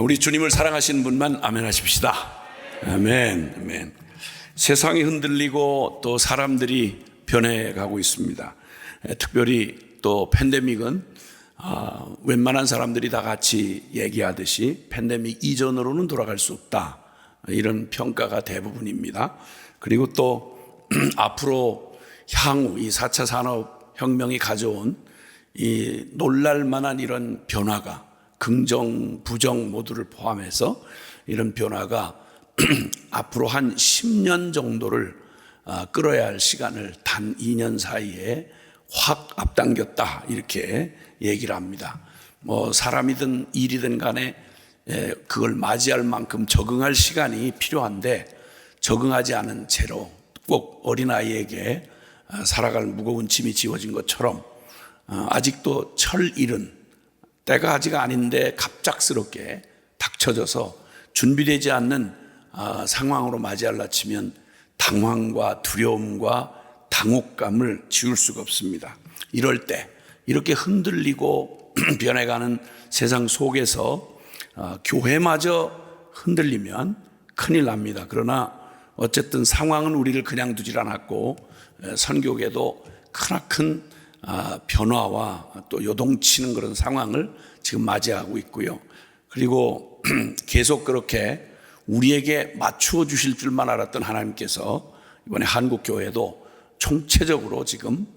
우리 주님을 사랑하시는 분만 아멘 하십시다. 아멘, 아멘. 세상이 흔들리고 또 사람들이 변해가고 있습니다. 특별히 또 팬데믹은 웬만한 사람들이 다 같이 얘기하듯이 팬데믹 이전으로는 돌아갈 수 없다, 이런 평가가 대부분입니다. 그리고 또 앞으로 향후 이 4차 산업혁명이 가져온 이 놀랄만한 이런 변화가 긍정, 부정 모두를 포함해서 이런 변화가 앞으로 한 10년 정도를 끌어야 할 시간을 단 2년 사이에 확 앞당겼다, 이렇게 얘기를 합니다. 사람이든 일이든 간에 그걸 맞이할 만큼 적응할 시간이 필요한데, 적응하지 않은 채로 꼭 어린아이에게 살아갈 무거운 짐이 지워진 것처럼 아직도 철일은 때가 아직 아닌데 갑작스럽게 닥쳐져서 준비되지 않는 상황으로 맞이하려 치면 당황과 두려움과 당혹감을 지울 수가 없습니다. 이럴 때 이렇게 흔들리고 변해가는 세상 속에서 교회마저 흔들리면 큰일 납니다. 그러나 어쨌든 상황은 우리를 그냥 두질 않았고 선교계도 크나큰 변화와 또 요동치는 그런 상황을 지금 맞이하고 있고요. 그리고 계속 그렇게 우리에게 맞추어 주실 줄만 알았던 하나님께서 이번에 한국교회도 총체적으로 지금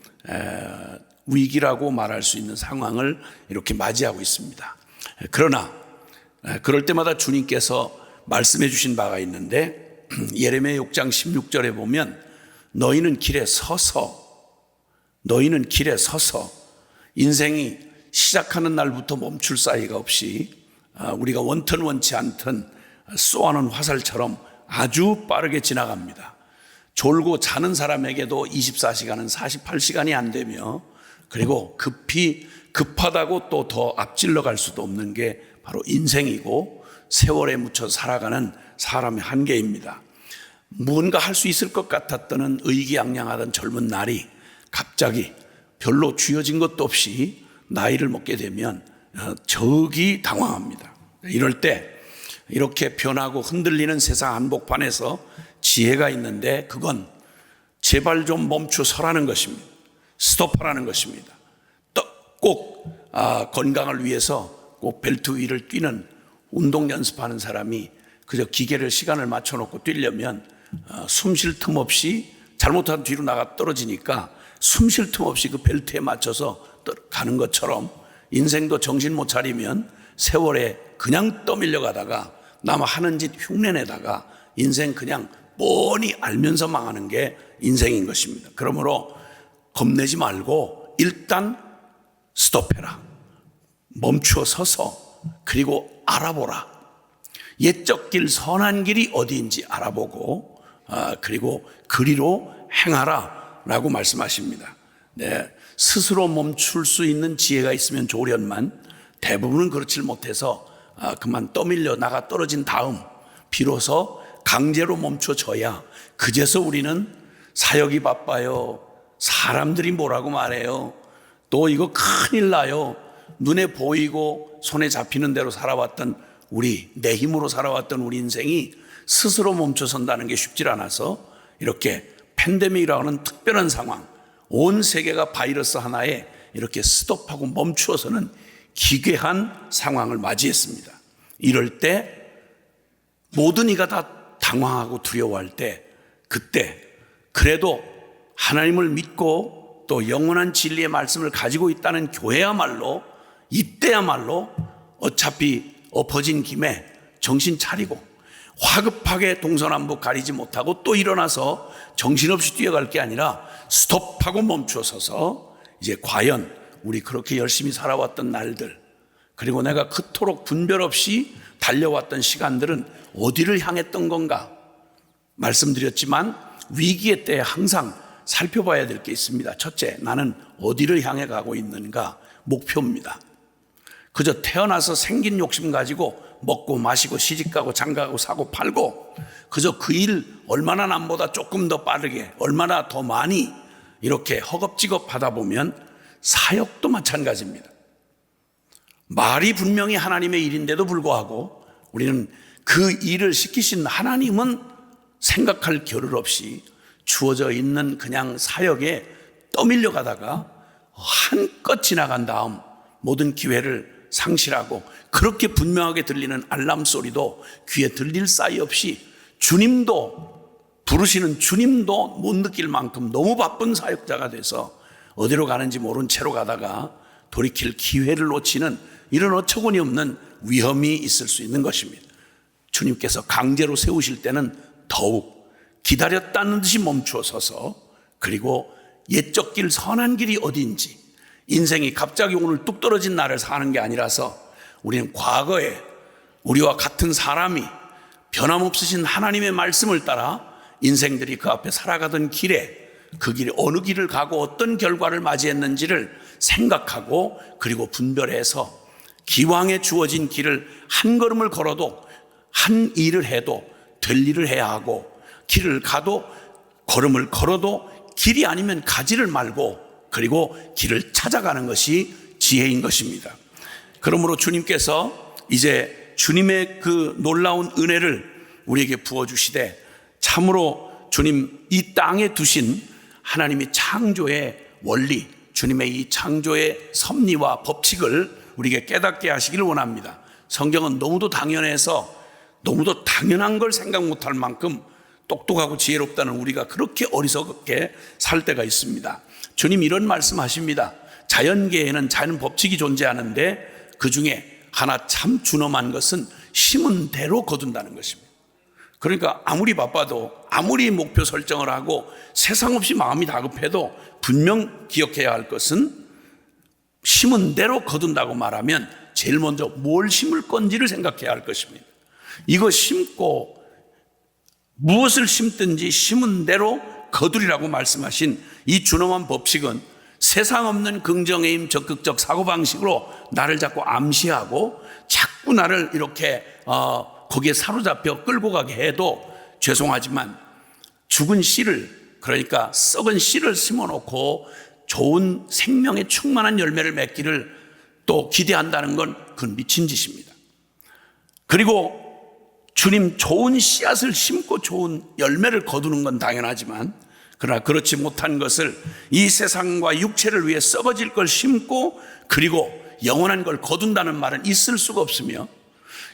위기라고 말할 수 있는 상황을 이렇게 맞이하고 있습니다. 그러나 그럴 때마다 주님께서 말씀해 주신 바가 있는데, 예레미야 6장 16절에 보면 너희는 길에 서서 인생이 시작하는 날부터 멈출 사이가 없이 우리가 원턴 원치 않던 쏘아는 화살처럼 아주 빠르게 지나갑니다. 졸고 자는 사람에게도 24시간은 48시간이 안 되며, 그리고 급하다고 또 더 앞질러 갈 수도 없는 게 바로 인생이고 세월에 묻혀 살아가는 사람의 한계입니다. 무언가 할 수 있을 것 같았던 의기양양하던 젊은 날이 갑자기 별로 쥐어진 것도 없이 나이를 먹게 되면 적이 당황합니다. 이럴 때 이렇게 변하고 흔들리는 세상 한복판에서 지혜가 있는데, 그건 제발 좀 멈춰 서라는 것입니다. 스톱하라는 것입니다. 꼭 건강을 위해서 꼭 벨트 위를 뛰는 운동 연습하는 사람이 그저 기계를 시간을 맞춰놓고 뛰려면 숨 쉴 틈 없이 잘못하면 뒤로 나가 떨어지니까 숨 쉴 틈 없이 그 벨트에 맞춰서 가는 것처럼, 인생도 정신 못 차리면 세월에 그냥 떠밀려 가다가 남 하는 짓 흉내내다가 인생 그냥 뻔히 알면서 망하는 게 인생인 것입니다. 그러므로 겁내지 말고 일단 스톱해라. 멈추어 서서, 그리고 알아보라. 옛적 길 선한 길이 어디인지 알아보고 그리고 그리로 행하라 라고 말씀하십니다. 스스로 멈출 수 있는 지혜가 있으면 좋으련만 대부분은 그렇지 못해서 그만 떠밀려 나가 떨어진 다음 비로소 강제로 멈춰져야 그제서 우리는 사역이 바빠요, 사람들이 뭐라고 말해요, 또 이거 큰일 나요, 눈에 보이고 손에 잡히는 대로 살아왔던 내 힘으로 살아왔던 우리 인생이 스스로 멈춰선다는 게 쉽지 않아서 이렇게 팬데믹이라고 하는 특별한 상황, 온 세계가 바이러스 하나에 이렇게 스톱하고 멈추어서는 기괴한 상황을 맞이했습니다. 이럴 때 모든 이가 다 당황하고 두려워할 때, 그때 그래도 하나님을 믿고 또 영원한 진리의 말씀을 가지고 있다는 교회야말로, 이때야말로 어차피 엎어진 김에 정신 차리고 화급하게 동서남북 가리지 못하고 또 일어나서 정신없이 뛰어갈 게 아니라 스톱하고 멈춰서서 이제 과연 우리 그렇게 열심히 살아왔던 날들, 그리고 내가 그토록 분별 없이 달려왔던 시간들은 어디를 향했던 건가? 말씀드렸지만 위기의 때에 항상 살펴봐야 될 게 있습니다. 첫째, 나는 어디를 향해 가고 있는가? 목표입니다. 그저 태어나서 생긴 욕심 가지고 먹고 마시고 시집가고 장가가고 사고 팔고 그저 그 일 얼마나 남보다 조금 더 빠르게 얼마나 더 많이 이렇게 허겁지겁 하다 보면 사역도 마찬가지입니다. 말이 분명히 하나님의 일인데도 불구하고 우리는 그 일을 시키신 하나님은 생각할 겨를 없이 주어져 있는 그냥 사역에 떠밀려 가다가 한껏 지나간 다음 모든 기회를 상실하고 그렇게 분명하게 들리는 알람 소리도 귀에 들릴 사이 없이 부르시는 주님도 못 느낄 만큼 너무 바쁜 사역자가 돼서 어디로 가는지 모른 채로 가다가 돌이킬 기회를 놓치는 이런 어처구니 없는 위험이 있을 수 있는 것입니다. 주님께서 강제로 세우실 때는 더욱 기다렸다는 듯이 멈추어 서서 그리고 옛적 길 선한 길이 어디인지 인생이 갑자기 오늘 뚝 떨어진 날을 사는 게 아니라서 우리는 과거에 우리와 같은 사람이 변함없으신 하나님의 말씀을 따라 인생들이 그 앞에 살아가던 길에 그 길이 어느 길을 가고 어떤 결과를 맞이했는지를 생각하고 그리고 분별해서 기왕에 주어진 길을 한 걸음을 걸어도 한 일을 해도 될 일을 해야 하고 길을 가도 걸음을 걸어도 길이 아니면 가지를 말고 그리고 길을 찾아가는 것이 지혜인 것입니다. 그러므로 주님께서 이제 주님의 그 놀라운 은혜를 우리에게 부어주시되 참으로 주님 이 땅에 두신 하나님의 창조의 원리, 주님의 이 창조의 섭리와 법칙을 우리에게 깨닫게 하시기를 원합니다. 성경은 너무도 당연해서 너무도 당연한 걸 생각 못할 만큼 똑똑하고 지혜롭다는 우리가 그렇게 어리석게 살 때가 있습니다. 주님 이런 말씀하십니다. 자연계에는 자연 법칙이 존재하는데 그 중에 하나 참 준엄한 것은 심은 대로 거둔다는 것입니다. 그러니까 아무리 바빠도 아무리 목표 설정을 하고 세상 없이 마음이 다급해도 분명 기억해야 할 것은 심은 대로 거둔다고 말하면 제일 먼저 뭘 심을 건지를 생각해야 할 것입니다. 이거 심고 무엇을 심든지 심은 대로 거두리라고 말씀하신 이 준엄한 법칙은 세상 없는 긍정의 힘 적극적 사고방식으로 나를 자꾸 암시하고 자꾸 나를 이렇게 거기에 사로잡혀 끌고 가게 해도 죄송하지만 죽은 씨를 그러니까 썩은 씨를 심어놓고 좋은 생명에 충만한 열매를 맺기를 또 기대한다는 건 그건 미친 짓입니다. 그리고 주님 좋은 씨앗을 심고 좋은 열매를 거두는 건 당연하지만 그러나 그렇지 못한 것을 이 세상과 육체를 위해 썩어질 걸 심고 그리고 영원한 걸 거둔다는 말은 있을 수가 없으며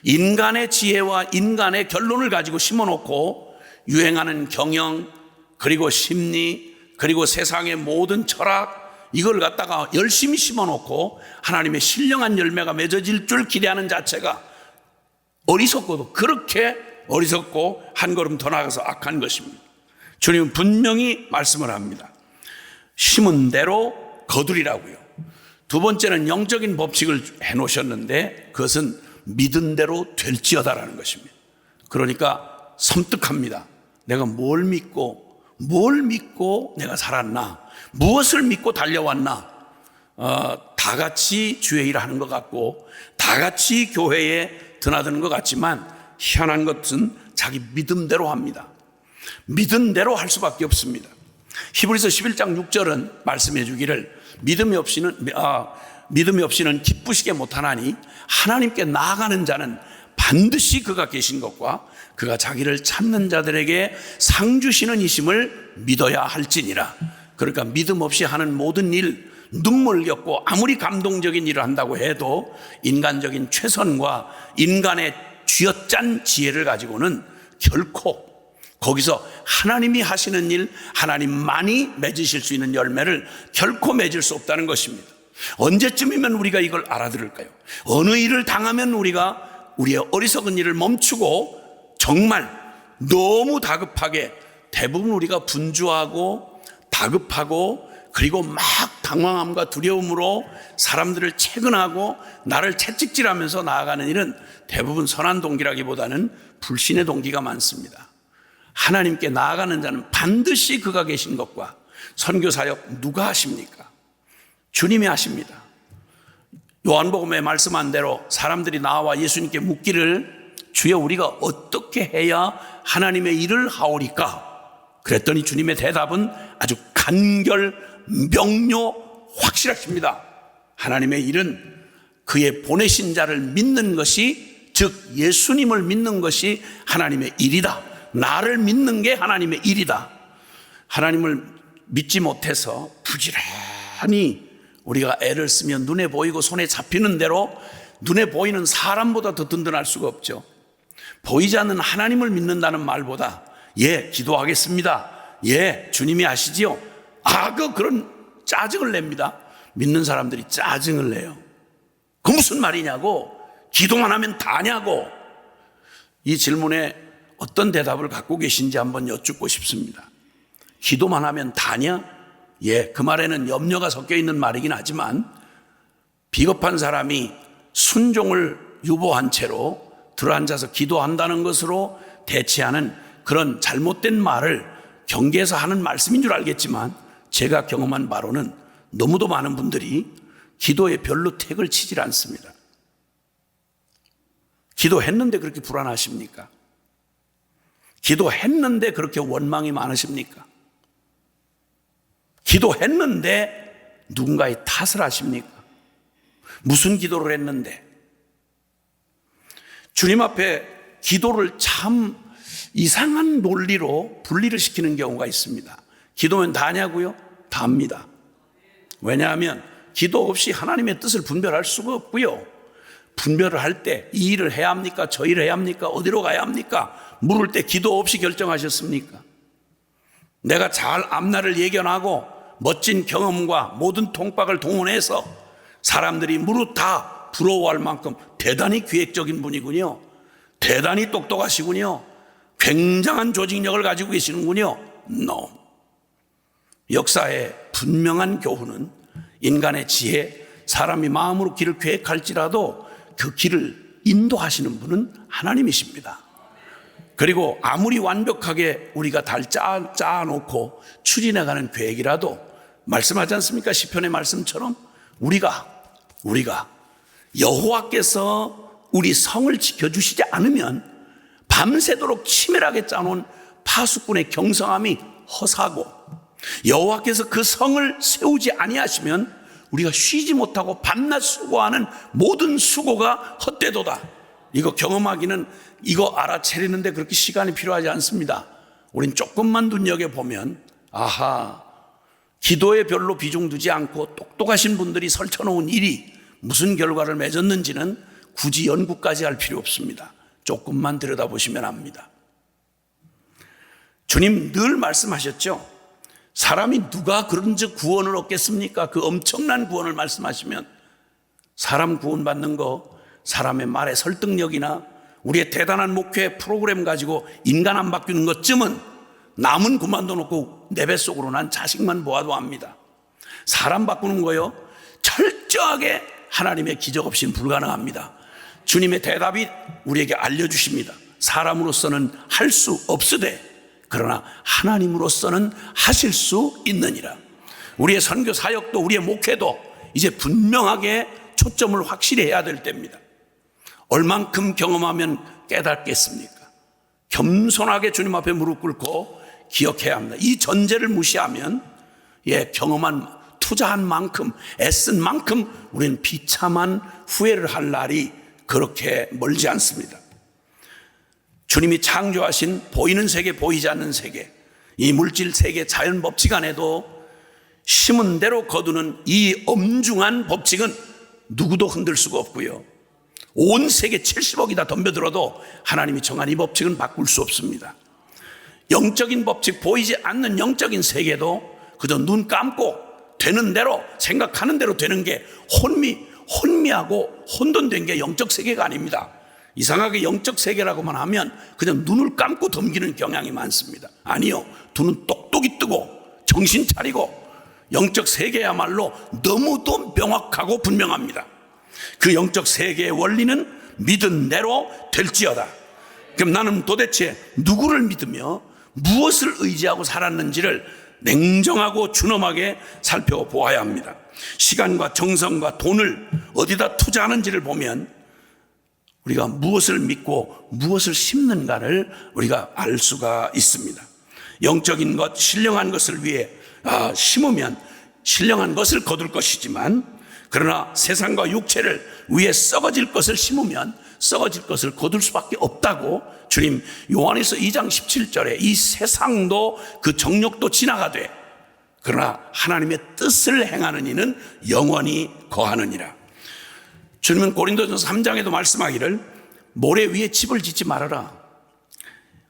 인간의 지혜와 인간의 결론을 가지고 심어놓고 유행하는 경영 그리고 심리 그리고 세상의 모든 철학 이걸 갖다가 열심히 심어놓고 하나님의 신령한 열매가 맺어질 줄 기대하는 자체가 어리석고도 그렇게 어리석고 한 걸음 더 나가서 악한 것입니다. 주님은 분명히 말씀을 합니다. 심은 대로 거두리라고요. 두 번째는 영적인 법칙을 해놓으셨는데 그것은 믿은 대로 될지어다라는 것입니다. 그러니까 섬뜩합니다. 내가 뭘 믿고 내가 살았나 무엇을 믿고 달려왔나 다 같이 주의 일을 하는 것 같고 다 같이 교회에 드나드는 것 같지만 희한한 것은 자기 믿음대로 합니다. 믿은 대로 할 수밖에 없습니다. 히브리서 11장 6절은 말씀해 주기를 믿음이 없이는 기쁘시게 못하나니 하나님께 나아가는 자는 반드시 그가 계신 것과 그가 자기를 찾는 자들에게 상 주시는 이심을 믿어야 할지니라. 그러니까 믿음 없이 하는 모든 일, 눈물 겪고 아무리 감동적인 일을 한다고 해도 인간적인 최선과 인간의 쥐어짠 지혜를 가지고는 결코 거기서 하나님이 하시는 일, 하나님만이 맺으실 수 있는 열매를 결코 맺을 수 없다는 것입니다. 언제쯤이면 우리가 이걸 알아들을까요? 어느 일을 당하면 우리가 우리의 어리석은 일을 멈추고 정말 너무 다급하게 대부분 우리가 분주하고 다급하고 그리고 막 당황함과 두려움으로 사람들을 채근하고 나를 채찍질하면서 나아가는 일은 대부분 선한 동기라기보다는 불신의 동기가 많습니다. 하나님께 나아가는 자는 반드시 그가 계신 것과 선교사역 누가 하십니까? 주님이 하십니다. 요한복음에 말씀한 대로 사람들이 나와 예수님께 묻기를 주여 우리가 어떻게 해야 하나님의 일을 하오리까? 그랬더니 주님의 대답은 아주 간결, 명료, 확실하십니다. 하나님의 일은 그의 보내신 자를 믿는 것이, 즉 예수님을 믿는 것이 하나님의 일이다. 나를 믿는 게 하나님의 일이다. 하나님을 믿지 못해서 부지런히 우리가 애를 쓰면 눈에 보이고 손에 잡히는 대로 눈에 보이는 사람보다 더 든든할 수가 없죠. 보이지 않는 하나님을 믿는다는 말보다 예, 기도하겠습니다. 예, 주님이 아시지요? 그런 짜증을 냅니다. 믿는 사람들이 짜증을 내요. 그 무슨 말이냐고, 기도만 하면 다냐고. 이 질문에 어떤 대답을 갖고 계신지 한번 여쭙고 싶습니다. 기도만 하면 다냐? 예, 그 말에는 염려가 섞여 있는 말이긴 하지만 비겁한 사람이 순종을 유보한 채로 들어앉아서 기도한다는 것으로 대체하는 그런 잘못된 말을 경계해서 하는 말씀인 줄 알겠지만, 제가 경험한 바로는 너무도 많은 분들이 기도에 별로 택을 치질 않습니다. 기도했는데 그렇게 불안하십니까? 기도했는데 그렇게 원망이 많으십니까? 기도했는데 누군가의 탓을 하십니까? 무슨 기도를 했는데? 주님 앞에 기도를 참 이상한 논리로 분리를 시키는 경우가 있습니다. 기도면 다냐고요? 다입니다. 왜냐하면 기도 없이 하나님의 뜻을 분별할 수가 없고요. 분별을 할 때 이 일을 해야 합니까? 저 일을 해야 합니까? 어디로 가야 합니까? 물을 때 기도 없이 결정하셨습니까? 내가 잘 앞날을 예견하고 멋진 경험과 모든 통박을 동원해서 사람들이 무릇 다 부러워할 만큼 대단히 기획적인 분이군요. 대단히 똑똑하시군요. 굉장한 조직력을 가지고 계시는군요. No. 역사의 분명한 교훈은 인간의 지혜, 사람이 마음으로 길을 계획할지라도 그 길을 인도하시는 분은 하나님이십니다. 그리고 아무리 완벽하게 우리가 달 짜놓고 추진해가는 계획이라도 말씀하지 않습니까? 시편의 말씀처럼 우리가 여호와께서 우리 성을 지켜주시지 않으면 밤새도록 치밀하게 짜놓은 파수꾼의 경성함이 허사고, 여호와께서 그 성을 세우지 아니하시면 우리가 쉬지 못하고 밤낮 수고하는 모든 수고가 헛되도다. 이거 경험하기는, 이거 알아차리는데 그렇게 시간이 필요하지 않습니다. 우린 조금만 눈여겨보면 기도에 별로 비중 두지 않고 똑똑하신 분들이 설쳐놓은 일이 무슨 결과를 맺었는지는 굳이 연구까지 할 필요 없습니다. 조금만 들여다보시면 압니다. 주님 늘 말씀하셨죠. 사람이 누가 그런즉 구원을 얻겠습니까? 그 엄청난 구원을 말씀하시면 사람 구원받는 거, 사람의 말의 설득력이나 우리의 대단한 목회 프로그램 가지고 인간 안 바뀌는 것쯤은 남은 그만둬 놓고 내 뱃속으로 난 자식만 모아도 합니다. 사람 바꾸는 거요, 철저하게 하나님의 기적 없이는 불가능합니다. 주님의 대답이 우리에게 알려주십니다. 사람으로서는 할 수 없으되 그러나 하나님으로서는 하실 수 있느니라. 우리의 선교 사역도 우리의 목회도 이제 분명하게 초점을 확실히 해야 될 때입니다. 얼만큼 경험하면 깨닫겠습니까? 겸손하게 주님 앞에 무릎 꿇고 기억해야 합니다. 이 전제를 무시하면 경험한, 투자한 만큼, 애쓴 만큼 우리는 비참한 후회를 할 날이 그렇게 멀지 않습니다. 주님이 창조하신 보이는 세계, 보이지 않는 세계, 이 물질 세계, 자연 법칙 안에도 심은 대로 거두는 이 엄중한 법칙은 누구도 흔들 수가 없고요. 온 세계 70억이 다 덤벼들어도 하나님이 정한 이 법칙은 바꿀 수 없습니다. 영적인 법칙, 보이지 않는 영적인 세계도 그저 눈 감고 되는 대로, 생각하는 대로 되는 게 혼미하고 혼돈된 게 영적 세계가 아닙니다. 이상하게 영적 세계라고만 하면 그냥 눈을 감고 덤기는 경향이 많습니다. 아니요, 두 눈 똑똑히 뜨고 정신 차리고 영적 세계야말로 너무도 명확하고 분명합니다. 그 영적 세계의 원리는 믿은 대로 될지어다. 그럼 나는 도대체 누구를 믿으며 무엇을 의지하고 살았는지를 냉정하고 준엄하게 살펴보아야 합니다. 시간과 정성과 돈을 어디다 투자하는지를 보면 우리가 무엇을 믿고 무엇을 심는가를 우리가 알 수가 있습니다. 영적인 것, 신령한 것을 위해 심으면 신령한 것을 거둘 것이지만, 그러나 세상과 육체를 위에 썩어질 것을 심으면 썩어질 것을 거둘 수밖에 없다고 주님 요한에서 2장 17절에 이 세상도 그 정욕도 지나가되 그러나 하나님의 뜻을 행하는 이는 영원히 거하느니라. 주님은 고린도전서 3장에도 말씀하기를 모래 위에 집을 짓지 말아라.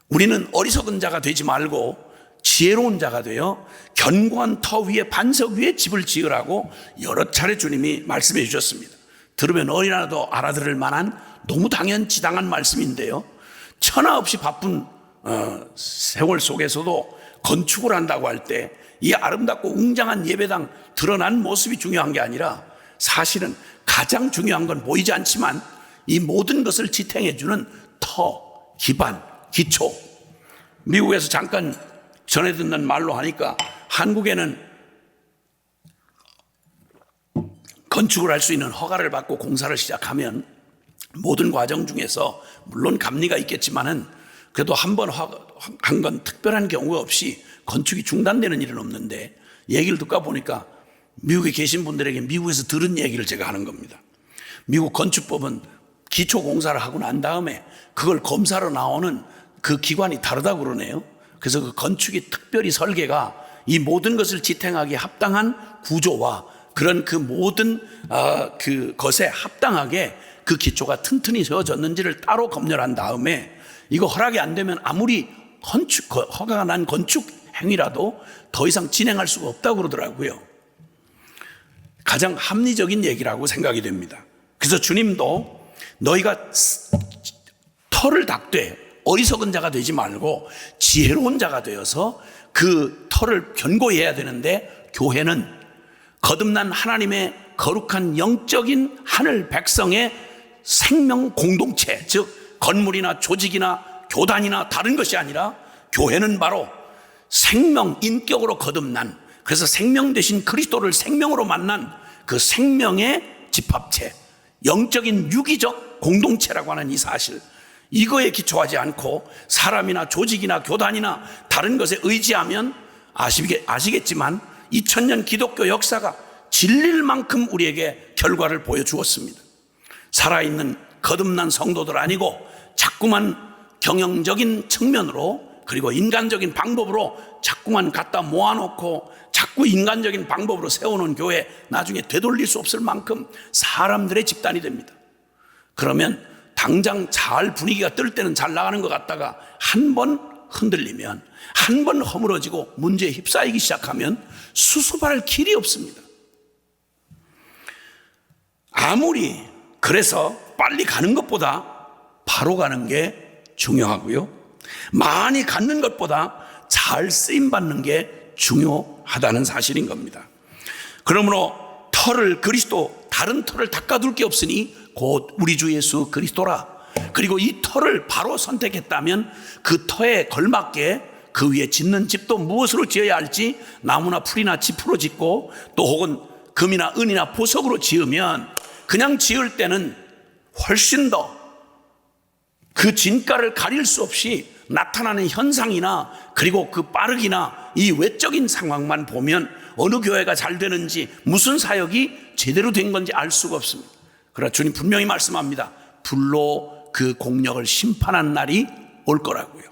우리는 어리석은 자가 되지 말고 지혜로운 자가 되어 견고한 터 위에 반석 위에 집을 지으라고 여러 차례 주님이 말씀해 주셨습니다. 들으면 어린아이도 알아들을 만한 너무 당연지당한 말씀인데요, 천하 없이 바쁜 세월 속에서도 건축을 한다고 할 때 이 아름답고 웅장한 예배당 드러난 모습이 중요한 게 아니라 사실은 가장 중요한 건 보이지 않지만 이 모든 것을 지탱해 주는 터, 기반, 기초. 미국에서 잠깐 전해 듣는 말로 하니까 한국에는 건축을 할 수 있는 허가를 받고 공사를 시작하면 모든 과정 중에서 물론 감리가 있겠지만은 그래도 한 번 한 건 특별한 경우가 없이 건축이 중단되는 일은 없는데, 얘기를 듣고 보니까 미국에 계신 분들에게 미국에서 들은 얘기를 제가 하는 겁니다. 미국 건축법은 기초 공사를 하고 난 다음에 그걸 검사로 나오는 그 기관이 다르다고 그러네요. 그래서 그 건축이 특별히 설계가 이 모든 것을 지탱하기에 합당한 구조와 그런 그 모든 그 것에 합당하게 그 기초가 튼튼히 세워졌는지를 따로 검열한 다음에 이거 허락이 안 되면 아무리 허가가 난 건축 행위라도 더 이상 진행할 수가 없다고 그러더라고요. 가장 합리적인 얘기라고 생각이 됩니다. 그래서 주님도 너희가 터를 닦되 어리석은 자가 되지 말고 지혜로운 자가 되어서 그 터를 견고히 해야 되는데, 교회는 거듭난 하나님의 거룩한 영적인 하늘 백성의 생명 공동체, 즉 건물이나 조직이나 교단이나 다른 것이 아니라 교회는 바로 생명, 인격으로 거듭난, 그래서 생명 되신 그리스도를 생명으로 만난 그 생명의 집합체, 영적인 유기적 공동체라고 하는 이 사실, 이거에 기초하지 않고 사람이나 조직이나 교단이나 다른 것에 의지하면 아시겠지만 2000년 기독교 역사가 진릴 만큼 우리에게 결과를 보여주었습니다. 살아있는 거듭난 성도들 아니고 자꾸만 경영적인 측면으로 그리고 인간적인 방법으로 자꾸만 갖다 모아놓고 자꾸 인간적인 방법으로 세우는 교회, 나중에 되돌릴 수 없을 만큼 사람들의 집단이 됩니다. 그러면 당장 잘 분위기가 뜰 때는 잘 나가는 것 같다가 한 번 흔들리면, 한 번 허물어지고 문제에 휩싸이기 시작하면 수습할 길이 없습니다. 아무리 그래서 빨리 가는 것보다 바로 가는 게 중요하고요, 많이 갖는 것보다 잘 쓰임받는 게 중요하다는 사실인 겁니다. 그러므로 터를 그리스도, 다른 터를 닦아둘 게 없으니 곧 우리 주 예수 그리스도라. 그리고 이 터를 바로 선택했다면 그 터에 걸맞게 그 위에 짓는 집도 무엇으로 지어야 할지 나무나 풀이나 지프로 짓고 또 혹은 금이나 은이나 보석으로 지으면 그냥 지을 때는 훨씬 더 그 진가를 가릴 수 없이 나타나는 현상이나 그리고 그 빠르기나 이 외적인 상황만 보면 어느 교회가 잘 되는지 무슨 사역이 제대로 된 건지 알 수가 없습니다. 그러나 주님 분명히 말씀합니다. 불로 그 공력을 심판한 날이 올 거라고요.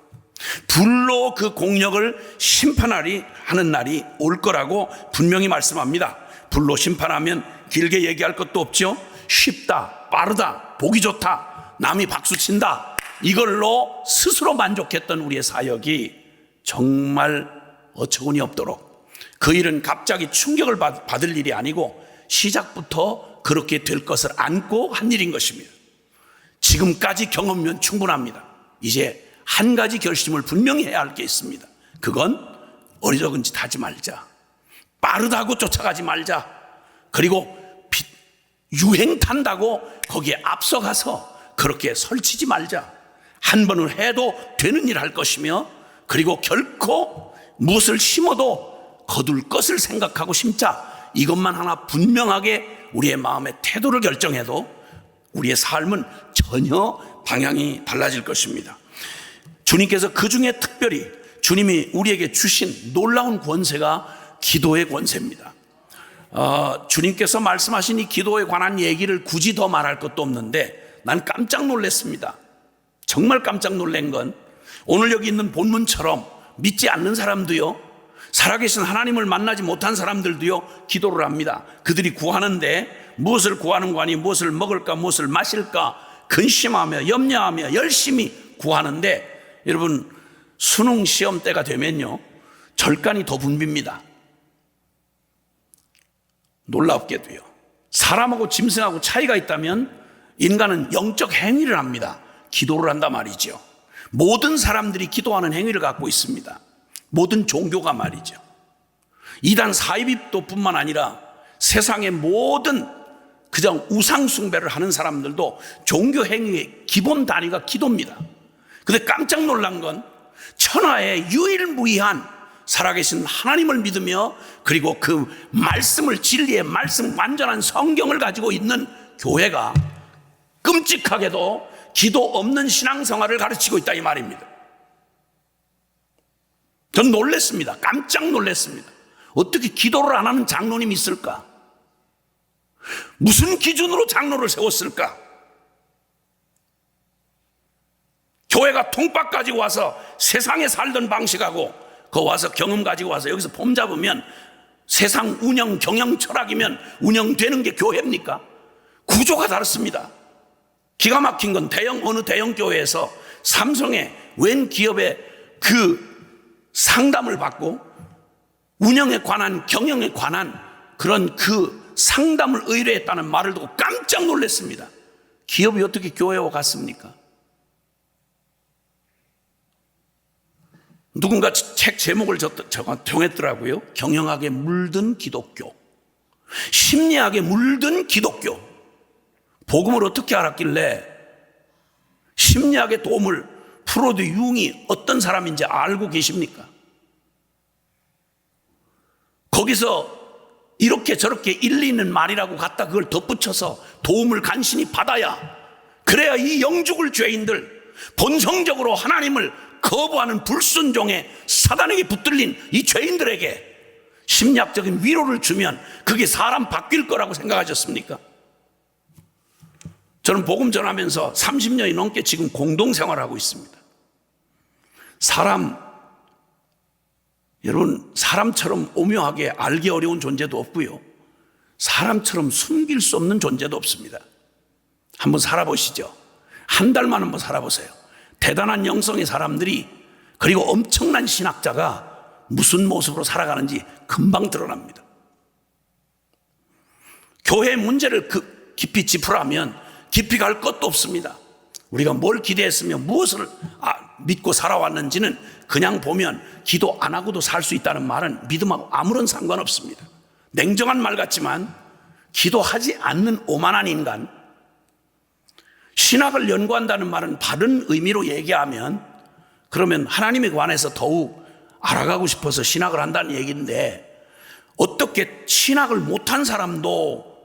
불로 그 공력을 심판하는 날이 올 거라고 분명히 말씀합니다. 불로 심판하면 길게 얘기할 것도 없죠. 쉽다, 빠르다, 보기 좋다, 남이 박수친다, 이걸로 스스로 만족했던 우리의 사역이 정말 어처구니 없도록, 그 일은 갑자기 충격을 받을 일이 아니고 시작부터 그렇게 될 것을 안고 한 일인 것입니다. 지금까지 경험이면 충분합니다. 이제 한 가지 결심을 분명히 해야 할 게 있습니다. 그건 어리석은 짓 하지 말자, 빠르다고 쫓아가지 말자, 그리고 유행 탄다고 거기에 앞서가서 그렇게 설치지 말자. 한 번을 해도 되는 일 할 것이며, 그리고 결코 무엇을 심어도 거둘 것을 생각하고 심자. 이것만 하나 분명하게 우리의 마음의 태도를 결정해도 우리의 삶은 전혀 방향이 달라질 것입니다. 주님께서 그 중에 특별히 주님이 우리에게 주신 놀라운 권세가 기도의 권세입니다. 주님께서 말씀하신 이 기도에 관한 얘기를 굳이 더 말할 것도 없는데 난 깜짝 놀랐습니다. 정말 깜짝 놀란 건 오늘 여기 있는 본문처럼 믿지 않는 사람도요, 살아계신 하나님을 만나지 못한 사람들도요 기도를 합니다. 그들이 구하는데 무엇을 구하는 거 아니, 무엇을 먹을까, 무엇을 마실까 근심하며 염려하며 열심히 구하는데, 여러분 수능 시험 때가 되면요 절간이 더 붐빕니다. 놀랍게도요, 사람하고 짐승하고 차이가 있다면 인간은 영적 행위를 합니다. 기도를 한단 말이죠. 모든 사람들이 기도하는 행위를 갖고 있습니다. 모든 종교가 말이죠. 이단 사이비도 뿐만 아니라 세상의 모든 그냥 우상 숭배를 하는 사람들도 종교 행위의 기본 단위가 기도입니다. 근데 깜짝 놀란 건 천하의 유일무이한 살아계신 하나님을 믿으며 그리고 그 말씀을, 진리의 말씀, 완전한 성경을 가지고 있는 교회가 끔찍하게도 기도 없는 신앙생활을 가르치고 있다 이 말입니다. 전 놀랐습니다. 깜짝 놀랐습니다. 어떻게 기도를 안 하는 장로님이 있을까? 무슨 기준으로 장로를 세웠을까? 교회가 통박 가지고 와서 세상에 살던 방식하고 거 와서 경험 가지고 와서 여기서 폼 잡으면 세상 운영 경영 철학이면 운영되는 게 교회입니까? 구조가 다릅니다. 기가 막힌 건 어느 대형 교회에서 삼성의 웬 기업의 그 상담을 받고 운영에 관한 경영에 관한 그런 그 상담을 의뢰했다는 말을 듣고 깜짝 놀랐습니다. 기업이 어떻게 교회와 같습니까? 누군가 책 제목을 정했더라고요. 경영학에 물든 기독교, 심리학에 물든 기독교. 복음을 어떻게 알았길래 심리학의 도움을 프로이드, 융이 어떤 사람인지 알고 계십니까? 거기서 이렇게 저렇게 일리 있는 말이라고 갖다 그걸 덧붙여서 도움을 간신히 받아야, 그래야 이 영죽을 죄인들, 본성적으로 하나님을 거부하는 불순종의 사단에게 붙들린 이 죄인들에게 심리학적인 위로를 주면 그게 사람 바뀔 거라고 생각하셨습니까? 저는 복음 전하면서 30년이 넘게 지금 공동생활하고 있습니다. 여러분 사람처럼 오묘하게 알기 어려운 존재도 없고요, 사람처럼 숨길 수 없는 존재도 없습니다. 한번 살아보시죠. 한 달만 한번 살아보세요. 대단한 영성의 사람들이, 그리고 엄청난 신학자가 무슨 모습으로 살아가는지 금방 드러납니다. 교회의 문제를 깊이 짚으라면 깊이 갈 것도 없습니다. 우리가 뭘 기대했으며 무엇을 믿고 살아왔는지는 그냥 보면 기도 안 하고도 살 수 있다는 말은 믿음하고 아무런 상관없습니다. 냉정한 말 같지만 기도하지 않는 오만한 인간, 신학을 연구한다는 말은 바른 의미로 얘기하면 그러면 하나님에 관해서 더욱 알아가고 싶어서 신학을 한다는 얘기인데, 어떻게 신학을 못한 사람도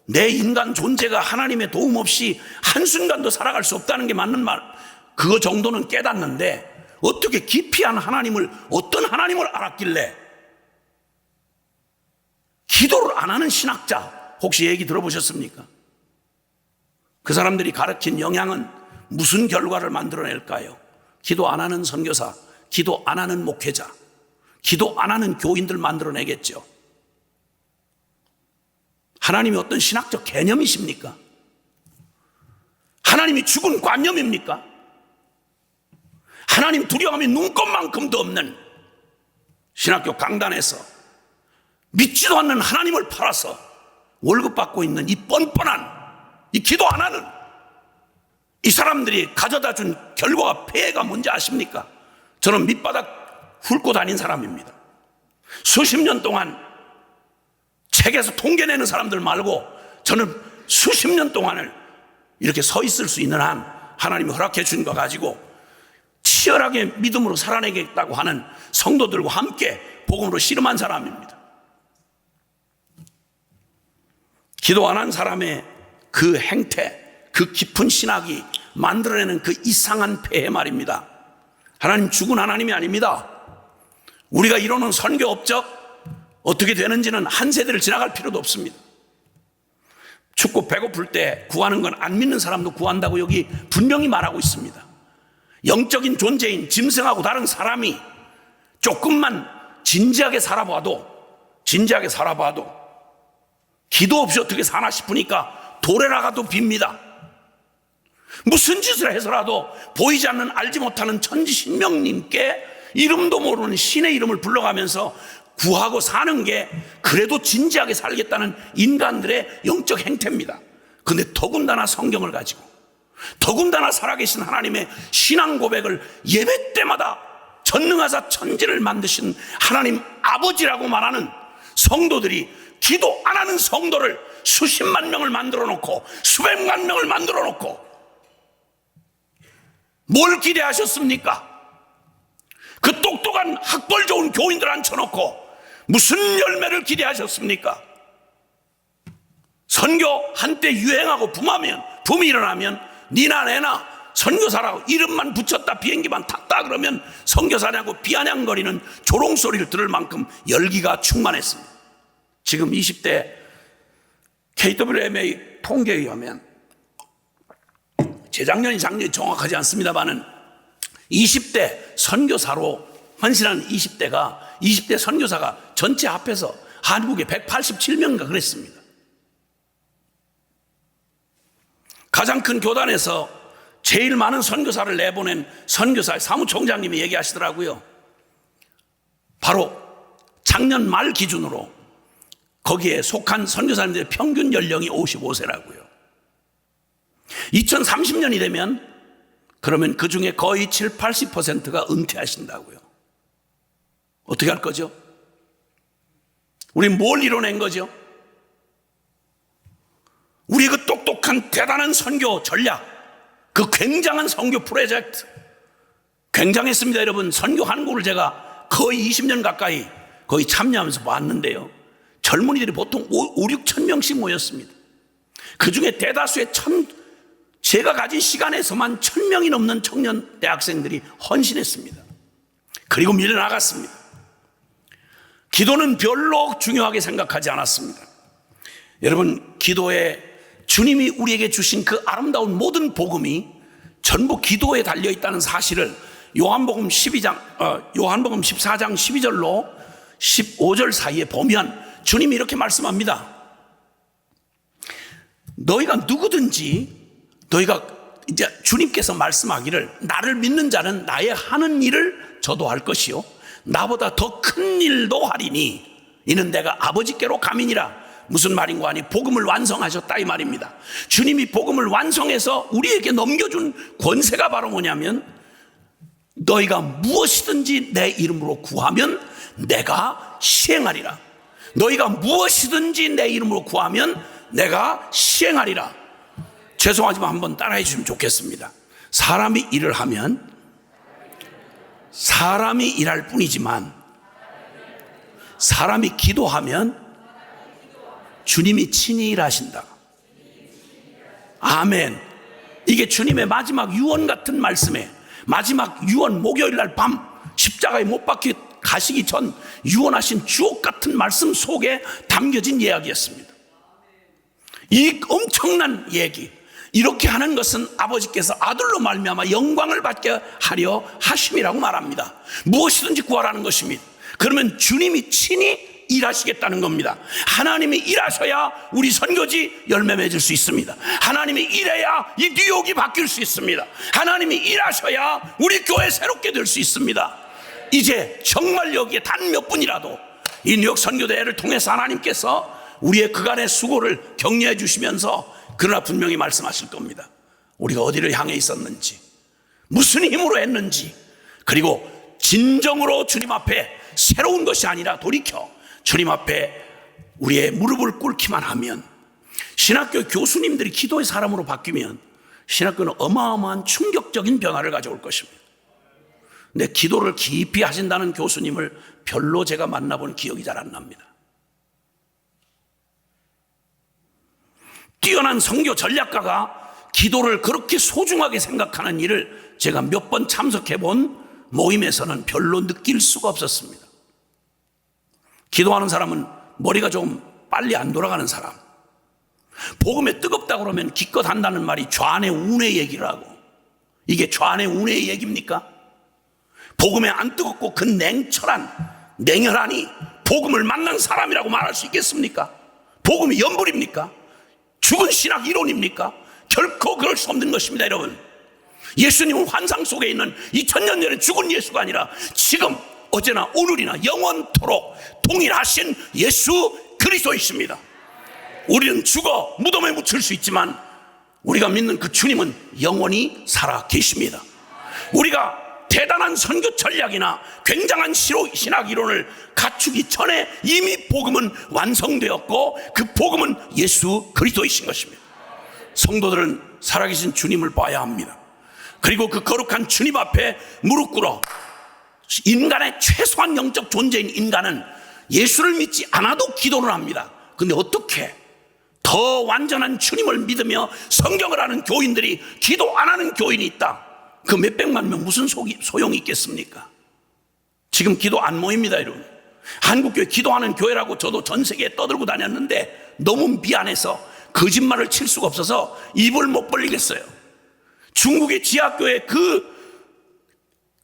내 인간 존재가 하나님의 도움 없이 한순간도 살아갈 수 없다는 게 맞는 말, 그거 정도는 깨닫는데 어떻게 기피한 하나님을, 어떤 하나님을 알았길래 기도를 안 하는 신학자 혹시 얘기 들어보셨습니까? 그 사람들이 가르친 영향은 무슨 결과를 만들어낼까요? 기도 안 하는 선교사, 기도 안 하는 목회자, 기도 안 하는 교인들 만들어내겠죠. 하나님이 어떤 신학적 개념이십니까? 하나님이 죽은 관념입니까? 하나님 두려움이 눈꼽만큼도 없는 신학교 강단에서 믿지도 않는 하나님을 팔아서 월급 받고 있는 이 뻔뻔한, 이 기도 안 하는 이 사람들이 가져다 준 결과가, 폐해가 뭔지 아십니까? 저는 밑바닥 훑고 다닌 사람입니다. 수십 년 동안 책에서 통계내는 사람들 말고 저는 수십 년 동안을 이렇게 서 있을 수 있는 한 하나님이 허락해 준 거 가지고 치열하게 믿음으로 살아내겠다고 하는 성도들과 함께 복음으로 씨름한 사람입니다. 기도 안 한 사람의 그 행태, 그 깊은 신학이 만들어내는 그 이상한 폐해 말입니다. 하나님 죽은 하나님이 아닙니다. 우리가 이루는 선교 업적, 어떻게 되는지는 한 세대를 지나갈 필요도 없습니다. 춥고 배고플 때 구하는 건 안 믿는 사람도 구한다고 여기 분명히 말하고 있습니다. 영적인 존재인 짐승하고 다른 사람이 조금만 진지하게 살아봐도 기도 없이 어떻게 사나 싶으니까 돌에 나가도 빕니다. 무슨 짓을 해서라도 보이지 않는 알지 못하는 천지신명님께 이름도 모르는 신의 이름을 불러가면서 구하고 사는 게 그래도 진지하게 살겠다는 인간들의 영적 행태입니다. 그런데 더군다나 성경을 가지고 더군다나 살아계신 하나님의 신앙 고백을 예배 때마다 전능하사 천지를 만드신 하나님 아버지라고 말하는 성도들이 기도 안 하는 성도를 수십만 명을 만들어 놓고 수백만 명을 만들어 놓고 뭘 기대하셨습니까? 그 똑똑한 학벌 좋은 교인들 앉혀놓고 무슨 열매를 기대하셨습니까? 선교 한때 유행하고 붐이 일어나면 니나 내나 선교사라고 이름만 붙였다 비행기만 탔다 그러면 선교사냐고 비아냥거리는 조롱소리를 들을 만큼 열기가 충만했습니다. 지금 20대 KWMA 통계에 의하면 재작년이 작년이 정확하지 않습니다만은 20대 선교사로 헌신하는 20대 선교사가 전체 합해서 한국에 187명인가 그랬습니다. 가장 큰 교단에서 제일 많은 선교사를 내보낸 선교사 사무총장님이 얘기하시더라고요. 바로 작년 말 기준으로 거기에 속한 선교사님들의 평균 연령이 55세라고요. 2030년이 되면 그러면 그 중에 거의 7, 80%가 은퇴하신다고요. 어떻게 할 거죠? 우리 뭘 이뤄낸 거죠? 우리 그 똑똑한 대단한 선교 전략, 그 굉장한 선교 프로젝트 굉장했습니다. 여러분, 선교 한국을 제가 거의 20년 가까이 거의 참여하면서 봤는데요, 젊은이들이 보통 5, 6천 명씩 모였습니다. 그 중에 대다수의 제가 가진 시간에서만 1,000명이 넘는 청년 대학생들이 헌신했습니다. 그리고 밀려나갔습니다. 기도는 별로 중요하게 생각하지 않았습니다. 여러분, 기도에 주님이 우리에게 주신 그 아름다운 모든 복음이 전부 기도에 달려있다는 사실을 요한복음 14장 12절로 15절 사이에 보면 주님이 이렇게 말씀합니다. 너희가 누구든지 너희가 이제 주님께서 말씀하기를 나를 믿는 자는 나의 하는 일을 저도 할 것이요 나보다 더 큰 일도 하리니 이는 내가 아버지께로 가미니라. 무슨 말인가 하니 복음을 완성하셨다 이 말입니다. 주님이 복음을 완성해서 우리에게 넘겨준 권세가 바로 뭐냐면 너희가 무엇이든지 내 이름으로 구하면 내가 시행하리라. 너희가 무엇이든지 내 이름으로 구하면 내가 시행하리라. 죄송하지만 한번 따라해 주시면 좋겠습니다. 사람이 일을 하면 사람이 일할 뿐이지만 사람이 기도하면 주님이 친히 일하신다. 아멘. 이게 주님의 마지막 유언 같은 말씀에 마지막 유언 목요일 날 밤 십자가에 못 박혀 가시기 전 유언하신 주옥 같은 말씀 속에 담겨진 이야기였습니다. 이 엄청난 얘기, 이렇게 하는 것은 아버지께서 아들로 말미암아 영광을 받게 하려 하심이라고 말합니다. 무엇이든지 구하라는 것입니다. 그러면 주님이 친히 일하시겠다는 겁니다. 하나님이 일하셔야 우리 선교지 열매 맺을 수 있습니다. 하나님이 일해야 이 뉴욕이 바뀔 수 있습니다. 하나님이 일하셔야 우리 교회 새롭게 될 수 있습니다. 이제 정말 여기에 단 몇 분이라도 이 뉴욕 선교대회를 통해서 하나님께서 우리의 그간의 수고를 격려해 주시면서 그러나 분명히 말씀하실 겁니다. 우리가 어디를 향해 있었는지, 무슨 힘으로 했는지, 그리고 진정으로 주님 앞에 새로운 것이 아니라 돌이켜 주님 앞에 우리의 무릎을 꿇기만 하면, 신학교 교수님들이 기도의 사람으로 바뀌면 신학교는 어마어마한 충격적인 변화를 가져올 것입니다. 근데 기도를 깊이 하신다는 교수님을 별로 제가 만나본 기억이 잘 안 납니다. 뛰어난 선교 전략가가 기도를 그렇게 소중하게 생각하는 일을 제가 몇 번 참석해 본 모임에서는 별로 느낄 수가 없었습니다. 기도하는 사람은 머리가 좀 빨리 안 돌아가는 사람. 복음에 뜨겁다고 그러면 기껏 한다는 말이 좌뇌 우뇌 얘기를 하고, 이게 좌뇌 우뇌의 얘기입니까? 복음에 안 뜨겁고 그 냉혈하니 복음을 만난 사람이라고 말할 수 있겠습니까? 복음이 연불입니까? 죽은 신학 이론입니까? 결코 그럴 수 없는 것입니다. 여러분, 예수님은 환상 속에 있는 2000년 전에 죽은 예수가 아니라 지금 어제나 오늘이나 영원토록 동일하신 예수 그리스도이십니다. 우리는 죽어 무덤에 묻힐 수 있지만 우리가 믿는 그 주님은 영원히 살아 계십니다. 우리가 대단한 선교 전략이나 굉장한 신학 이론을 갖추기 전에 이미 복음은 완성되었고, 그 복음은 예수 그리스도이신 것입니다. 성도들은 살아계신 주님을 봐야 합니다. 그리고 그 거룩한 주님 앞에 무릎 꿇어, 인간의 최소한 영적 존재인 인간은 예수를 믿지 않아도 기도를 합니다. 근데 어떻게 더 완전한 주님을 믿으며 성경을 아는 교인들이 기도 안 하는 교인이 있다? 그 몇백만 명 무슨 소용이 있겠습니까? 지금 기도 안 모입니다, 여러분. 한국교회 기도하는 교회라고 저도 전 세계에 떠들고 다녔는데 너무 미안해서 거짓말을 칠 수가 없어서 입을 못 벌리겠어요. 중국의 지하교회 그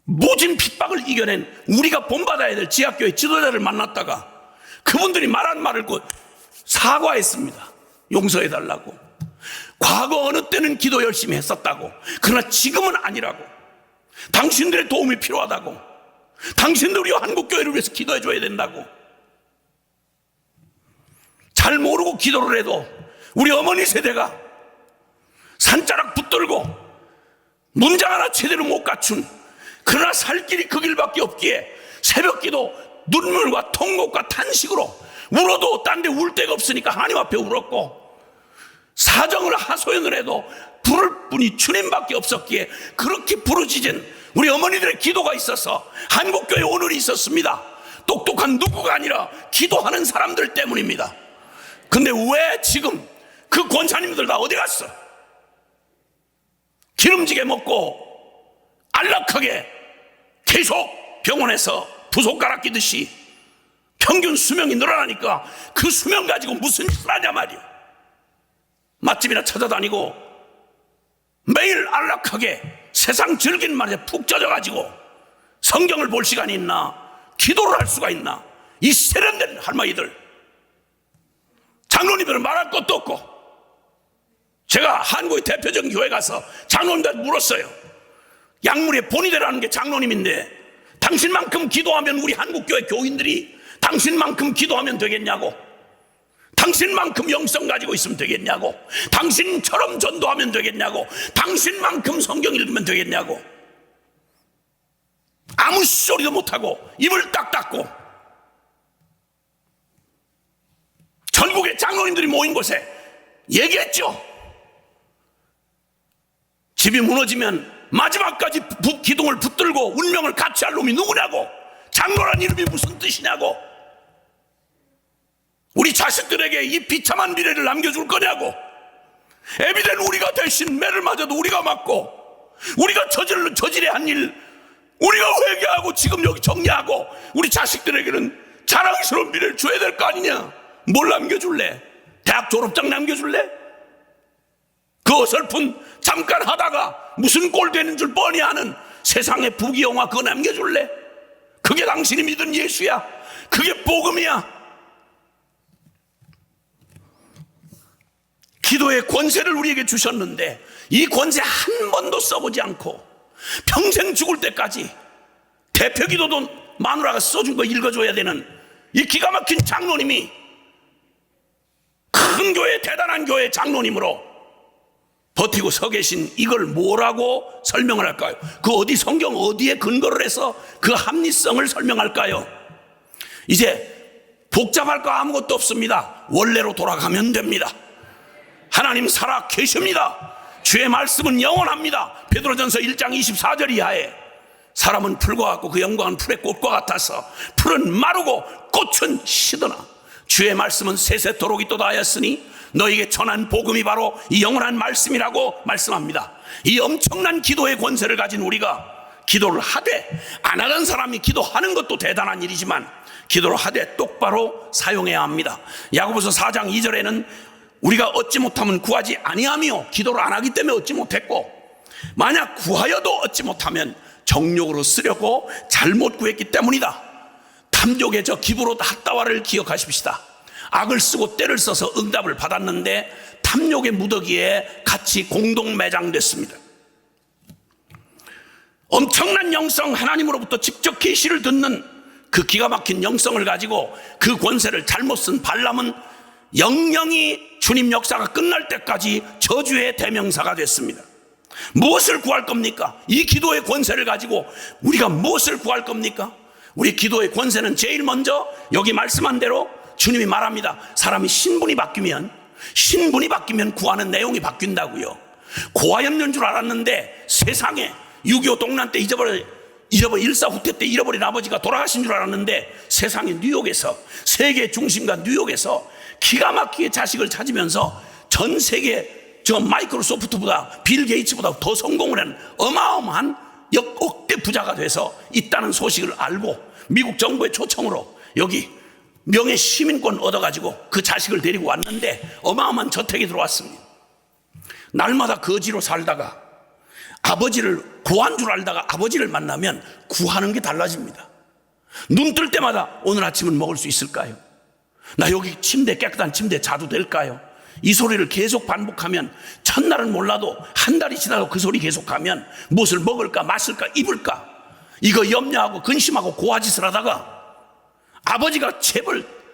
모진 핍박을 이겨낸 우리가 본받아야 될 지하교회 지도자를 만났다가 그분들이 말한 말을 곧 사과했습니다. 용서해달라고. 과거 어느 때는 기도 열심히 했었다고. 그러나 지금은 아니라고. 당신들의 도움이 필요하다고. 당신들 우리 한국교회를 위해서 기도해 줘야 된다고. 잘 모르고 기도를 해도 우리 어머니 세대가 산자락 붙들고 문장 하나 제대로 못 갖춘, 그러나 살 길이 그 길밖에 없기에 새벽기도 눈물과 통곡과 탄식으로 울어도 딴 데 울 데가 없으니까 하나님 앞에 울었고, 사정을 하소연을 해도 부를 분이 주님밖에 없었기에 그렇게 부르짖은 우리 어머니들의 기도가 있어서 한국교회 오늘이 있었습니다. 똑똑한 누구가 아니라 기도하는 사람들 때문입니다. 근데 왜 지금 그 권사님들 다 어디 갔어? 기름지게 먹고 안락하게 계속 병원에서 부속가락 끼듯이 평균 수명이 늘어나니까 그 수명 가지고 무슨 짓을 하냐 말이야. 맛집이나 찾아다니고 매일 안락하게 세상 즐기는 말에 푹 젖어가지고 성경을 볼 시간이 있나, 기도를 할 수가 있나, 이 세련된 할머니들. 장로님들은 말할 것도 없고, 제가 한국의 대표적인 교회 가서 장로님들한테 물었어요. 약물의 본이 되라는 게 장로님인데 당신만큼 기도하면 우리 한국교회 교인들이 당신만큼 기도하면 되겠냐고, 당신만큼 영성 가지고 있으면 되겠냐고, 당신처럼 전도하면 되겠냐고, 당신만큼 성경 읽으면 되겠냐고. 아무 소리도 못하고 입을 딱 닫고 전국의 장로님들이 모인 곳에 얘기했죠. 집이 무너지면 마지막까지 기둥을 붙들고 운명을 같이 할 놈이 누구냐고, 장로란 이름이 무슨 뜻이냐고, 우리 자식들에게 이 비참한 미래를 남겨줄 거냐고, 애비된 우리가 대신 매를 맞아도 우리가 맞고, 우리가 저질해야 한 일 우리가 회개하고 지금 여기 정리하고 우리 자식들에게는 자랑스러운 미래를 줘야 될 거 아니냐. 뭘 남겨줄래? 대학 졸업장 남겨줄래? 그 어설픈 잠깐 하다가 무슨 꼴 되는 줄 뻔히 아는 세상의 부귀영화 그거 남겨줄래? 그게 당신이 믿은 예수야? 그게 복음이야? 기도의 권세를 우리에게 주셨는데 이 권세 한 번도 써보지 않고 평생 죽을 때까지 대표기도도 마누라가 써준 거 읽어줘야 되는 이 기가 막힌 장로님이 큰 교회, 대단한 교회 장로님으로 버티고 서 계신 이걸 뭐라고 설명을 할까요? 그 어디 성경 어디에 근거를 해서 그 합리성을 설명할까요? 이제 복잡할 거 아무것도 없습니다. 원래로 돌아가면 됩니다. 하나님 살아 계십니다. 주의 말씀은 영원합니다. 베드로전서 1장 24절 이하에 사람은 풀과 같고 그 영광은 풀의 꽃과 같아서 풀은 마르고 꽃은 시드나 주의 말씀은 세세토록 있도다 하였으니 너에게 전한 복음이 바로 이 영원한 말씀이라고 말씀합니다. 이 엄청난 기도의 권세를 가진 우리가 기도를 하되, 안 하는 사람이 기도하는 것도 대단한 일이지만 기도를 하되 똑바로 사용해야 합니다. 야고보서 4장 2절에는 우리가 얻지 못하면 구하지 아니하며, 기도를 안 하기 때문에 얻지 못했고, 만약 구하여도 얻지 못하면 정욕으로 쓰려고 잘못 구했기 때문이다. 탐욕의 저 기브롯 핫다와를 기억하십시다. 악을 쓰고 때를 써서 응답을 받았는데 탐욕의 무더기에 같이 공동 매장됐습니다. 엄청난 영성, 하나님으로부터 직접 계시를 듣는 그 기가 막힌 영성을 가지고 그 권세를 잘못 쓴 발람은 영영이 주님 역사가 끝날 때까지 저주의 대명사가 됐습니다. 무엇을 구할 겁니까? 이 기도의 권세를 가지고 우리가 무엇을 구할 겁니까? 우리 기도의 권세는 제일 먼저 여기 말씀한 대로 주님이 말합니다. 사람이 신분이 바뀌면 구하는 내용이 바뀐다고요. 고아였는 줄 알았는데 세상에 6.25 동란 때 잊어버린 일사후퇴 때 잃어버린 아버지가 돌아가신 줄 알았는데 세상의 뉴욕에서, 세계 중심가 뉴욕에서 기가 막히게 자식을 찾으면서 전 세계 저 마이크로소프트보다 빌 게이츠보다 더 성공을 한 어마어마한 억대 부자가 돼서 있다는 소식을 알고 미국 정부의 초청으로 여기 명예 시민권 얻어가지고 그 자식을 데리고 왔는데 어마어마한 저택에 들어왔습니다. 날마다 거지로 살다가 아버지를 구한 줄 알다가 아버지를 만나면 구하는 게 달라집니다. 눈 뜰 때마다 오늘 아침은 먹을 수 있을까요? 나 여기 깨끗한 침대 자도 될까요? 이 소리를 계속 반복하면 첫날은 몰라도 한 달이 지나도 그 소리 계속하면 무엇을 먹을까 마실까 입을까 이거 염려하고 근심하고 고아짓을 하다가 아버지가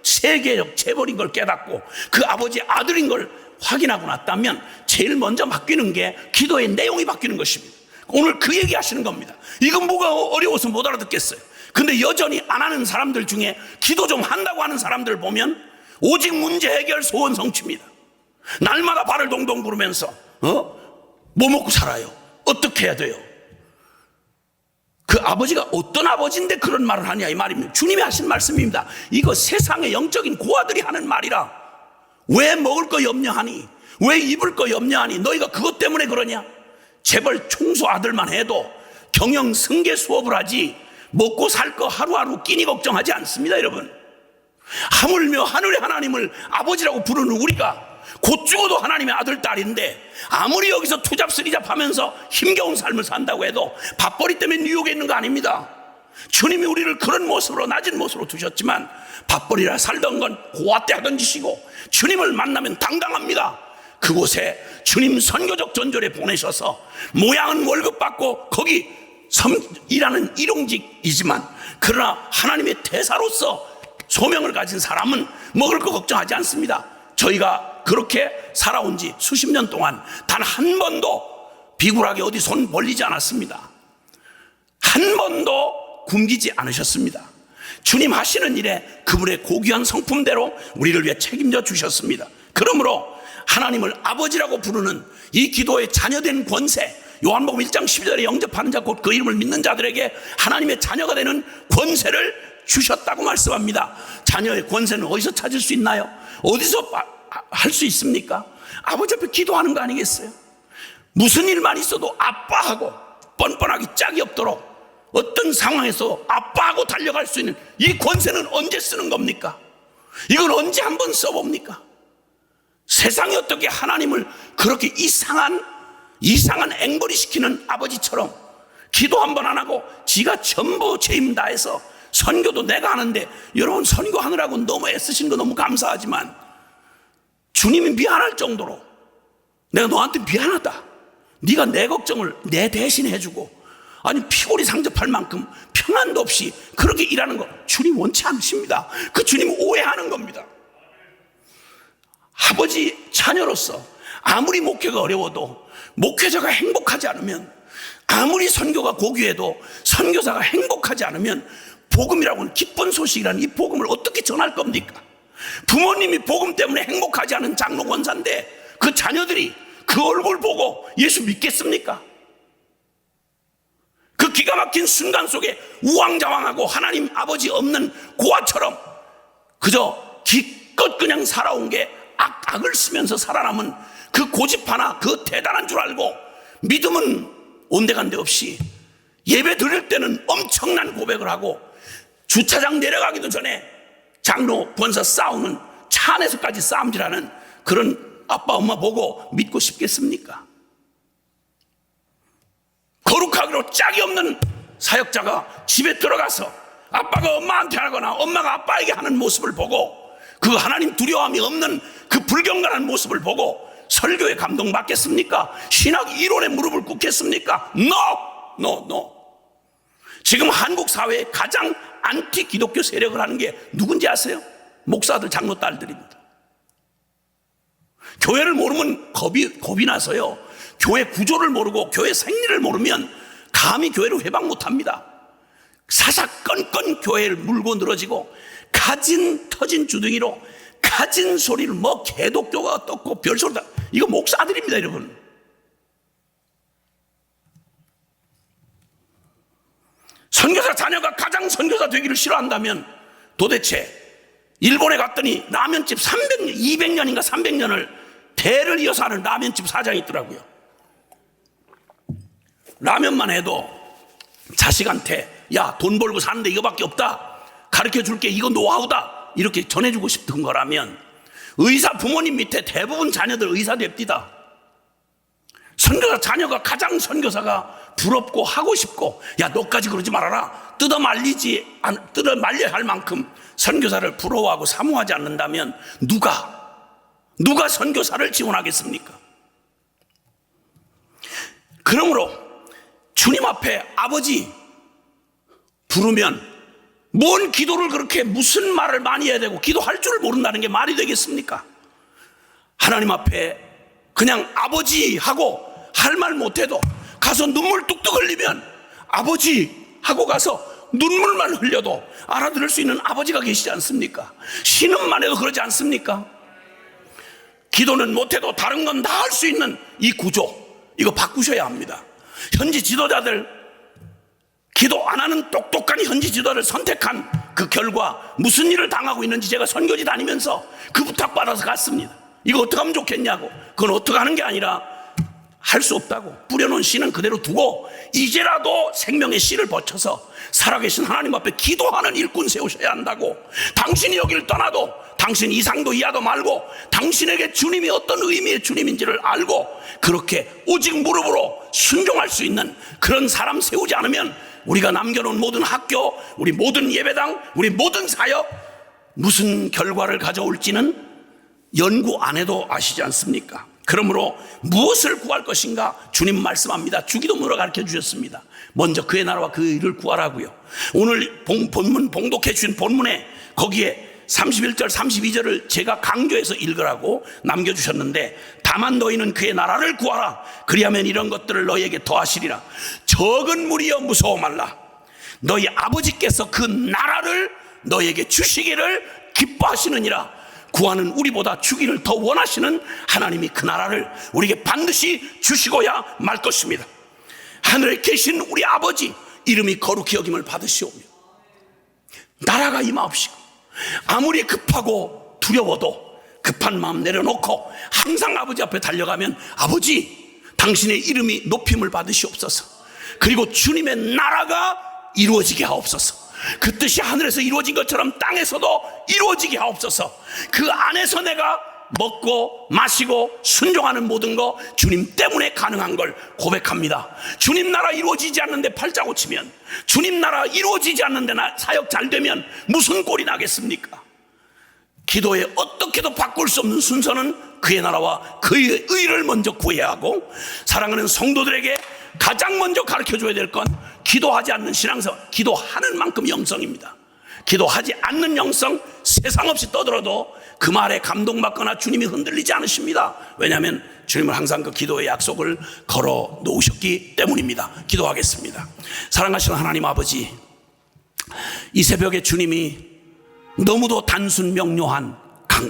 세계적 재벌인 걸 깨닫고 그 아버지 아들인 걸 확인하고 났다면 제일 먼저 바뀌는 게 기도의 내용이 바뀌는 것입니다. 오늘 그 얘기 하시는 겁니다. 이건 뭐가 어려워서 못 알아듣겠어요. 근데 여전히 안 하는 사람들 중에 기도 좀 한다고 하는 사람들 보면 오직 문제 해결 소원 성취입니다. 날마다 발을 동동 구르면서 뭐 먹고 살아요? 어떻게 해야 돼요? 그 아버지가 어떤 아버지인데 그런 말을 하냐 이 말입니다. 주님이 하신 말씀입니다. 이거 세상의 영적인 고아들이 하는 말이라. 왜 먹을 거 염려하니? 왜 입을 거 염려하니? 너희가 그것 때문에 그러냐? 재벌 총수 아들만 해도 경영 승계 수업을 하지 먹고 살 거 하루하루 끼니 걱정하지 않습니다. 여러분, 하물며 하늘의 하나님을 아버지라고 부르는 우리가 곧 죽어도 하나님의 아들 딸인데 아무리 여기서 투잡스리잡 하면서 힘겨운 삶을 산다고 해도 밥벌이 때문에 뉴욕에 있는 거 아닙니다. 주님이 우리를 그런 모습으로 낮은 모습으로 두셨지만 밥벌이라 살던 건 고아 때 하던 짓이고 주님을 만나면 당당합니다. 그곳에 주님 선교적 전절에 보내셔서 모양은 월급 받고 거기 일하는 일용직이지만 그러나 하나님의 대사로서 소명을 가진 사람은 먹을 거 걱정하지 않습니다. 저희가 그렇게 살아온 지 수십 년 동안 단 한 번도 비굴하게 어디 손 벌리지 않았습니다. 한 번도 굶기지 않으셨습니다. 주님 하시는 일에 그분의 고귀한 성품대로 우리를 위해 책임져 주셨습니다. 그러므로 하나님을 아버지라고 부르는 이 기도의 자녀된 권세, 요한복음 1장 12절에 영접하는 자 곧 그 이름을 믿는 자들에게 하나님의 자녀가 되는 권세를 주셨다고 말씀합니다. 자녀의 권세는 어디서 찾을 수 있나요? 어디서 할 수 있습니까? 아버지 앞에 기도하는 거 아니겠어요? 무슨 일만 있어도 아빠하고 뻔뻔하기 짝이 없도록 어떤 상황에서 아빠하고 달려갈 수 있는 이 권세는 언제 쓰는 겁니까? 이걸 언제 한번 써봅니까? 세상이 어떻게 하나님을 그렇게 이상한 앵벌이 시키는 아버지처럼 기도 한 번 안 하고 지가 전부 책임 다해서 선교도 내가 하는데, 여러분 선교하느라고 너무 애쓰신 거 너무 감사하지만 주님이 미안할 정도로 내가 너한테 미안하다, 네가 내 걱정을 내 대신 해주고 아니 피골이 상접할 만큼 평안도 없이 그렇게 일하는 거 주님 원치 않으십니다. 그 주님 오해하는 겁니다. 아버지 자녀로서 아무리 목회가 어려워도 목회자가 행복하지 않으면, 아무리 선교가 고귀해도 선교사가 행복하지 않으면 복음이라고는 기쁜 소식이라는 이 복음을 어떻게 전할 겁니까? 부모님이 복음 때문에 행복하지 않은 장로 권사인데 그 자녀들이 그 얼굴 보고 예수 믿겠습니까? 그 기가 막힌 순간 속에 우왕좌왕하고 하나님 아버지 없는 고아처럼 그저 기껏 그냥 살아온 게 악을 쓰면서 살아남은 그 고집 하나 그 대단한 줄 알고 믿음은 온데간데 없이 예배 드릴 때는 엄청난 고백을 하고 주차장 내려가기도 전에 장로 권사 싸우는 차 안에서까지 싸움질하는 그런 아빠 엄마 보고 믿고 싶겠습니까? 거룩하기로 짝이 없는 사역자가 집에 들어가서 아빠가 엄마한테 하거나 엄마가 아빠에게 하는 모습을 보고 그 하나님 두려움이 없는 그 불경건한 모습을 보고 설교에 감동받겠습니까? 신학 이론에 무릎을 꿇겠습니까? No. 지금 한국 사회에 가장 안티 기독교 세력을 하는 게 누군지 아세요? 목사들, 장로 딸들입니다. 교회를 모르면 겁이 나서요. 교회 구조를 모르고 교회 생리를 모르면 감히 교회를 회방 못합니다. 사사건건 교회를 물고 늘어지고 가진 터진 주둥이로 가진 소리를 뭐 개독교가 어떻고 별소리다. 이거 목사들입니다, 여러분. 선교사 자녀가 가장 선교사 되기를 싫어한다면 도대체 일본에 갔더니 라면집 300년, 200년인가 300년을 대를 이어서 하는 라면집 사장이 있더라고요. 라면만 해도 자식한테 야, 돈 벌고 사는데 이거밖에 없다, 가르쳐 줄게, 이거 노하우다, 이렇게 전해주고 싶은 거라면 의사 부모님 밑에 대부분 자녀들 의사 됩니다. 선교사 자녀가 가장 선교사가 부럽고 하고 싶고, 야, 너까지 그러지 말아라, 뜯어 말려야 할 만큼 선교사를 부러워하고 사모하지 않는다면 누가 선교사를 지원하겠습니까? 그러므로 주님 앞에 아버지 부르면 뭔 기도를 그렇게 무슨 말을 많이 해야 되고 기도할 줄을 모른다는 게 말이 되겠습니까? 하나님 앞에 그냥 아버지 하고 할 말 못해도 가서 눈물 뚝뚝 흘리면 아버지 하고 가서 눈물만 흘려도 알아들을 수 있는 아버지가 계시지 않습니까? 신음만 해도 그러지 않습니까? 기도는 못해도 다른 건 다 할 수 있는 이 구조, 이거 바꾸셔야 합니다. 현지 지도자들, 기도 안 하는 똑똑한 현지 지도자를 선택한 그 결과 무슨 일을 당하고 있는지 제가 선교지 다니면서 그 부탁받아서 갔습니다. 이거 어떻게 하면 좋겠냐고. 그건 어떻게 하는 게 아니라 할 수 없다고, 뿌려놓은 씨는 그대로 두고 이제라도 생명의 씨를 벗쳐서 살아계신 하나님 앞에 기도하는 일꾼 세우셔야 한다고. 당신이 여기를 떠나도 당신 이상도 이하도 말고 당신에게 주님이 어떤 의미의 주님인지를 알고 그렇게 오직 무릎으로 순종할 수 있는 그런 사람 세우지 않으면 우리가 남겨놓은 모든 학교, 우리 모든 예배당, 우리 모든 사역 무슨 결과를 가져올지는 연구 안 해도 아시지 않습니까? 그러므로 무엇을 구할 것인가? 주님 말씀합니다. 주기도문으로 가르쳐 주셨습니다. 먼저 그의 나라와 그 일을 구하라고요. 오늘 본문 봉독해 주신 본문에 거기에 31절 32절을 제가 강조해서 읽으라고 남겨주셨는데, 다만 너희는 그의 나라를 구하라. 그리하면 이런 것들을 너희에게 더하시리라. 적은 무리여 무서워 말라. 너희 아버지께서 그 나라를 너희에게 주시기를 기뻐하시느니라. 구하는 우리보다 주기를 더 원하시는 하나님이 그 나라를 우리에게 반드시 주시고야 말 것입니다. 하늘에 계신 우리 아버지 이름이 거룩히 여김을 받으시오며 나라가 임하옵시고, 아무리 급하고 두려워도 급한 마음 내려놓고 항상 아버지 앞에 달려가면 아버지 당신의 이름이 높임을 받으시옵소서. 그리고 주님의 나라가 이루어지게 하옵소서. 그 뜻이 하늘에서 이루어진 것처럼 땅에서도 이루어지게 하옵소서. 그 안에서 내가 먹고 마시고 순종하는 모든 거 주님 때문에 가능한 걸 고백합니다. 주님 나라 이루어지지 않는데 팔자 고치면, 주님 나라 이루어지지 않는데 나 사역 잘 되면 무슨 꼴이 나겠습니까? 기도에 어떻게도 바꿀 수 없는 순서는 그의 나라와 그의 의를 먼저 구해야 하고, 사랑하는 성도들에게 가장 먼저 가르쳐줘야 될 건 기도하지 않는 신앙생활, 기도하는 만큼 영성입니다. 기도하지 않는 영성, 세상 없이 떠들어도 그 말에 감동받거나 주님이 흔들리지 않으십니다. 왜냐하면 주님은 항상 그 기도의 약속을 걸어 놓으셨기 때문입니다. 기도하겠습니다. 사랑하시는 하나님 아버지, 이 새벽에 주님이 너무도 단순 명료한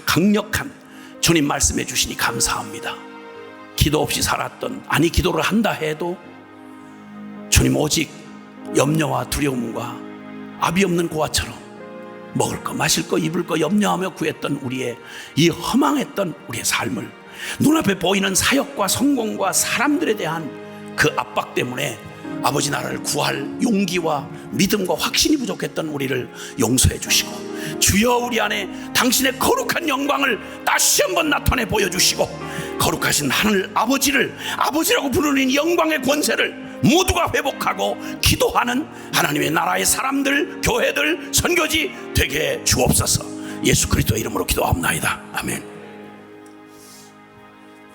강력한 주님 말씀해 주시니 감사합니다. 기도 없이 살았던, 아니 기도를 한다 해도 주님 오직 염려와 두려움과 아비 없는 고아처럼 먹을 거 마실 거 입을 거 염려하며 구했던 우리의 이 허망했던 우리의 삶을, 눈앞에 보이는 사역과 성공과 사람들에 대한 그 압박 때문에 아버지 나라를 구할 용기와 믿음과 확신이 부족했던 우리를 용서해 주시고, 주여 우리 안에 당신의 거룩한 영광을 다시 한번 나타내 보여주시고, 거룩하신 하늘 아버지를 아버지라고 부르는 영광의 권세를 모두가 회복하고 기도하는 하나님의 나라의 사람들, 교회들, 선교지 되게 주옵소서. 예수 그리스도의 이름으로 기도합니다. 아멘.